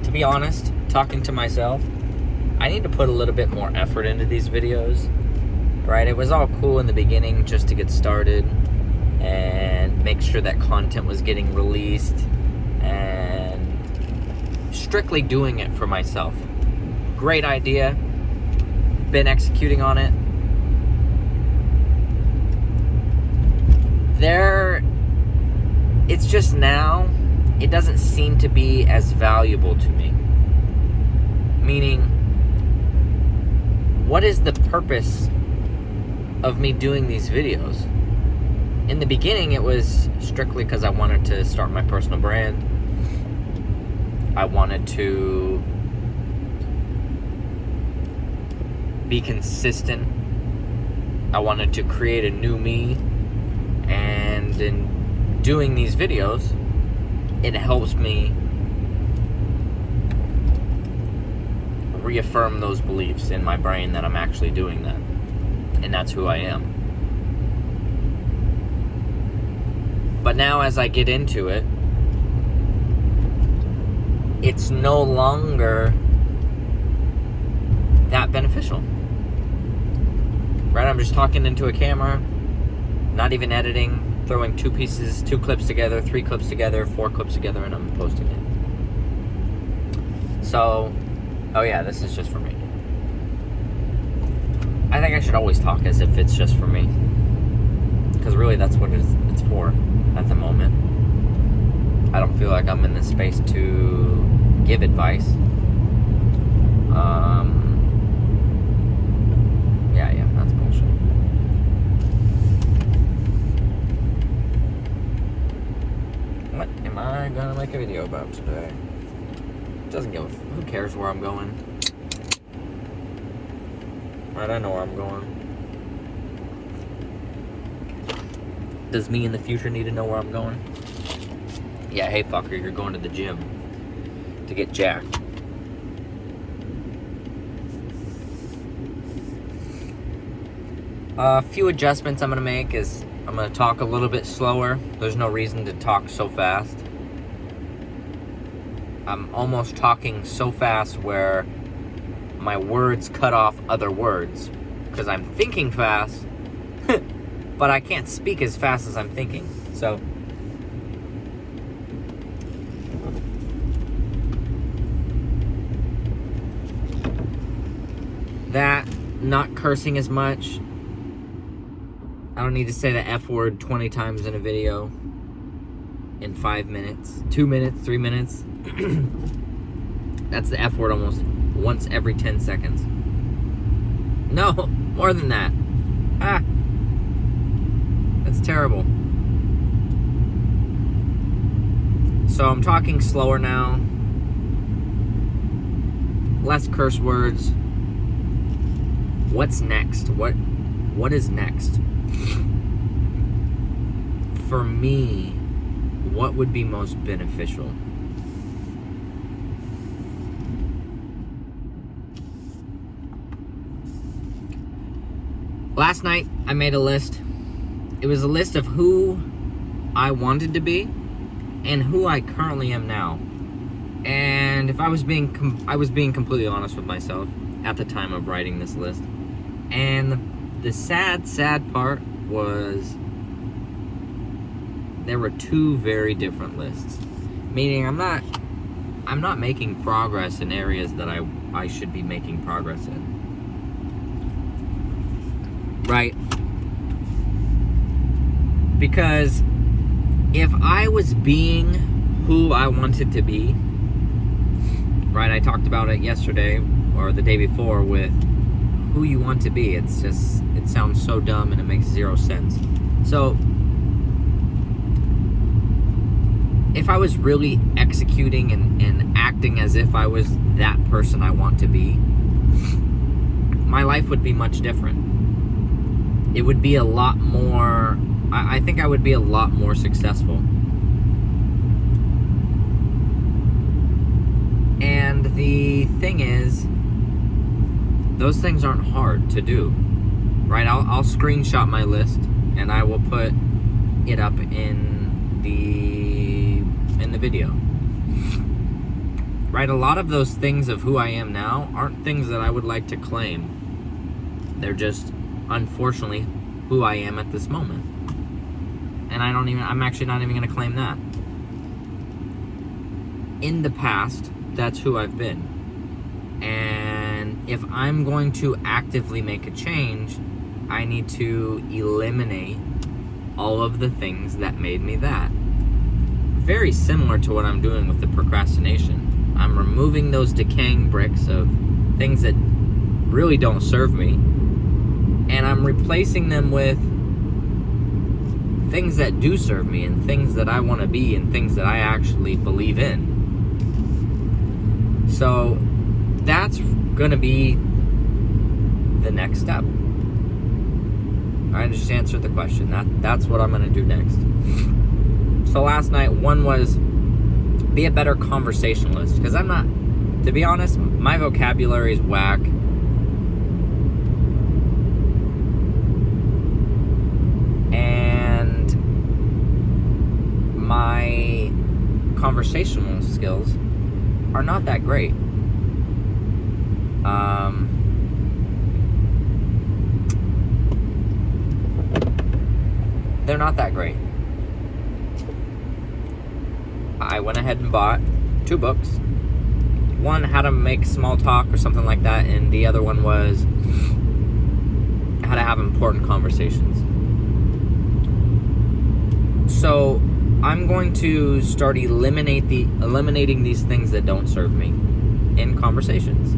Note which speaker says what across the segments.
Speaker 1: to be honest, talking to myself, I need to put a little bit more effort into these videos, right? It was all cool in the beginning just to get started and make sure that content was getting released and strictly doing it for myself. Great idea. Been executing on it. It's just now, it doesn't seem to be as valuable to me. Meaning, what is the purpose of me doing these videos? In the beginning, it was strictly because I wanted to start my personal brand. I wanted to be consistent. I wanted to create a new me. And in doing these videos, it helps me reaffirm those beliefs in my brain that I'm actually doing that. And that's who I am. But now as I get into it, it's no longer that beneficial. Right? I'm just talking into a camera, not even editing, throwing two clips together, 3 clips together, 4 clips together, and I'm posting it. So, oh yeah, this is just for me. I think I should always talk as if it's just for me. Because really that's what it's for at the moment. I don't feel like I'm in this space to give advice. Yeah, that's bullshit. What am I gonna make a video about today? Who cares where I'm going? Right, I know where I'm going. Does me in the future need to know where I'm going? Yeah, hey fucker, you're going to the gym to get jacked. A few adjustments I'm gonna make is I'm gonna talk a little bit slower. There's no reason to talk so fast. I'm almost talking so fast where my words cut off other words because I'm thinking fast, but I can't speak as fast as I'm thinking. So that, not cursing as much. I don't need to say the F word 20 times in a video in 5 minutes, 2 minutes, 3 minutes. That's the F word almost once every 10 seconds. No, more than that. That's terrible. So I'm talking slower now. Less curse words. What's next? What is next? For me, what would be most beneficial? Last night, I made a list. It was a list of who I wanted to be and who I currently am now. And if I was being completely honest with myself at the time of writing this list. And the sad part was there were 2 very different lists. Meaning I'm not making progress in areas that I should be making progress in. Right? Because if I was being who I wanted to be, right, I talked about it yesterday or the day before with who you want to be. It sounds so dumb and it makes 0 sense. So if I was really executing and acting as if I was that person I want to be, my life would be much different. It would be a lot more, I think I would be a lot more successful. And the thing is, those things aren't hard to do, right? I'll screenshot my list and I will put it up in the video. right? A lot of those things of who I am now aren't things that I would like to claim. They're just, unfortunately, who I am at this moment. And I'm actually not even going to claim that. In the past, that's who I've been. And if I'm going to actively make a change, I need to eliminate all of the things that made me that. Very similar to what I'm doing with the procrastination. I'm removing those decaying bricks of things that really don't serve me, and I'm replacing them with things that do serve me and things that I want to be and things that I actually believe in. So that's going to be the next step. I just answered the question. That's what I'm going to do next. So last night, one was be a better conversationalist. Because I'm not, to be honest, my vocabulary is whack. And my conversational skills are not that great. They're not that great. I went ahead and bought 2 books. One, How to Make Small Talk or something like that, and the other one was How to Have Important Conversations. So I'm going to start eliminating these things that don't serve me in conversations.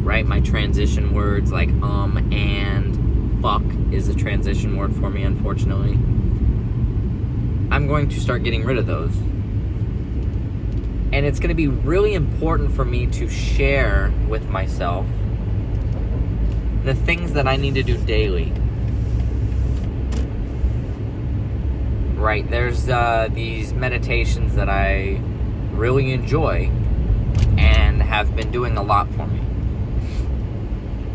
Speaker 1: Right? My transition words like and fuck is a transition word for me, unfortunately. I'm going to start getting rid of those. And it's going to be really important for me to share with myself the things that I need to do daily. Right? There's these meditations that I really enjoy and have been doing a lot for me.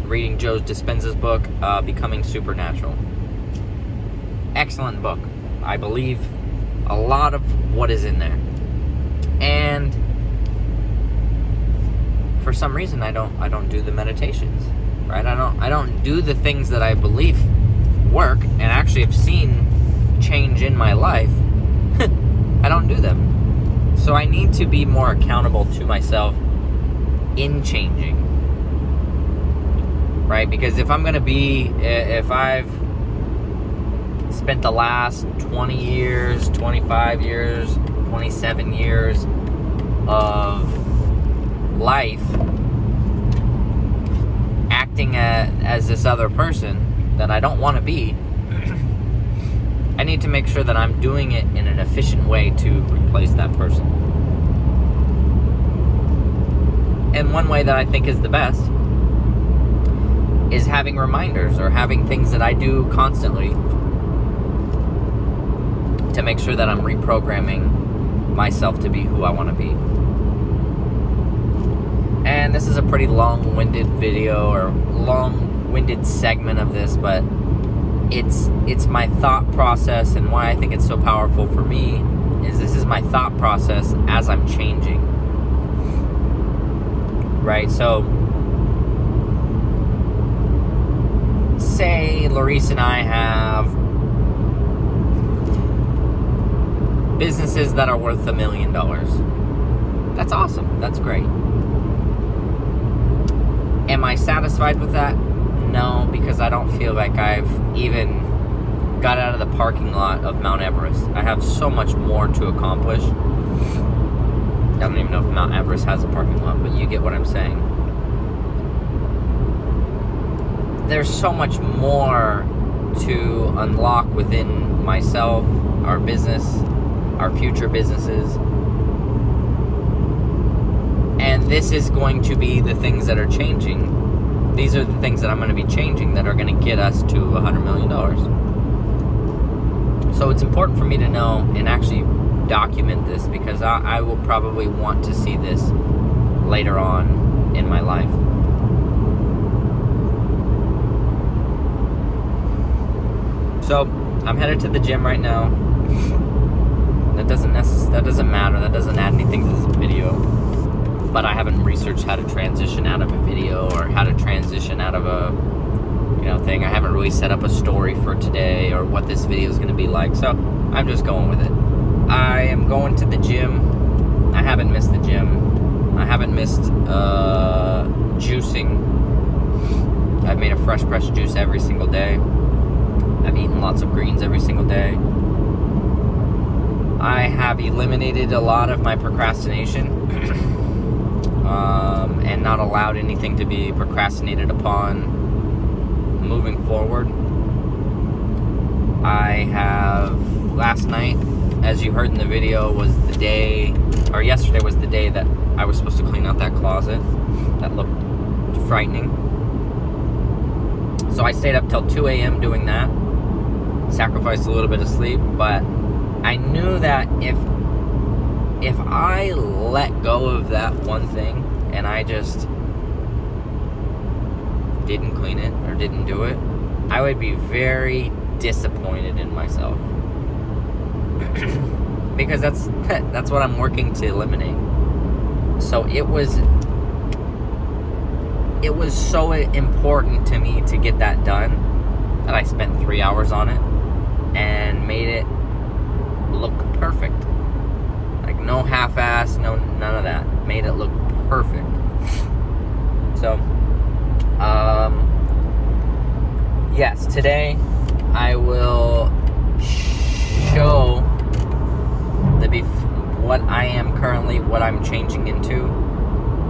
Speaker 1: Reading Joe Dispenza's book, Becoming Supernatural. Excellent book. I believe a lot of what is in there. And for some reason I don't do the meditations. Right? I don't do the things that I believe work and actually have seen change in my life. I don't do them. So I need to be more accountable to myself in changing. Right? Because if I've spent the last 20 years, 25 years, 27 years of life acting as this other person that I don't want to be, I need to make sure that I'm doing it in an efficient way to replace that person. And one way that I think is the best is having reminders or having things that I do constantly to make sure that I'm reprogramming myself to be who I want to be. And this is a pretty long-winded video or long-winded segment of this, but it's my thought process, and why I think it's so powerful for me is this is my thought process as I'm changing. Right? So say Larice and I have businesses that are worth $1 million. That's awesome. That's great. Am I satisfied with that? No, because I don't feel like I've even got out of the parking lot of Mount Everest. I have so much more to accomplish. I don't even know if Mount Everest has a parking lot, but you get what I'm saying. There's so much more to unlock within myself, our business, our future businesses. And this is going to be the things that are changing. These are the things that I'm going to be changing that are going to get us to $100 million. So it's important for me to know and actually document this, because I will probably want to see this later on in my life. So I'm headed to the gym right now. That doesn't matter. That doesn't add anything to this video. but I haven't researched how to transition out of a video or how to transition out of a thing. I haven't really set up a story for today or what this video is going to be like, so I'm just going with it. I am going to the gym. I haven't missed the gym. I haven't missed juicing. I've made a fresh pressed juice every single day. I've eaten lots of greens every single day. I have eliminated a lot of my procrastination and not allowed anything to be procrastinated upon moving forward. I have, last night, as you heard in the video, was the day, or yesterday was the day that I was supposed to clean out that closet that looked frightening. So I stayed up till 2 a.m. doing that, sacrificed a little bit of sleep, but I knew that if I let go of that one thing and I just didn't clean it or didn't do it, I would be very disappointed in myself. Because that's what I'm working to eliminate. So it was so important to me to get that done that I spent 3 hours on it and made it look perfect. Like no half-ass, none of that. Made it look perfect. So yes, today I will show what I am currently, what I'm changing into,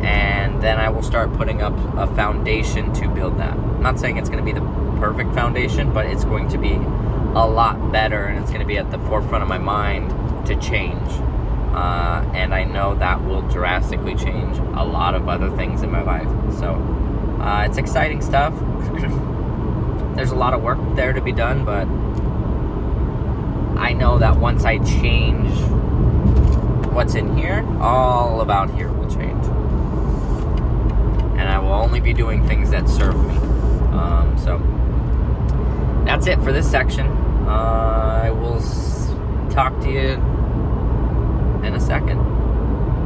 Speaker 1: and then I will start putting up a foundation to build that. I'm not saying it's going to be the perfect foundation, but it's going to be a lot better, and it's going to be at the forefront of my mind to change. And I know that will drastically change a lot of other things in my life. So it's exciting stuff. There's a lot of work there to be done, but I know that once I change what's in here, all about here will change. And I will only be doing things that serve me. So that's it for this section. I will talk to you in a second.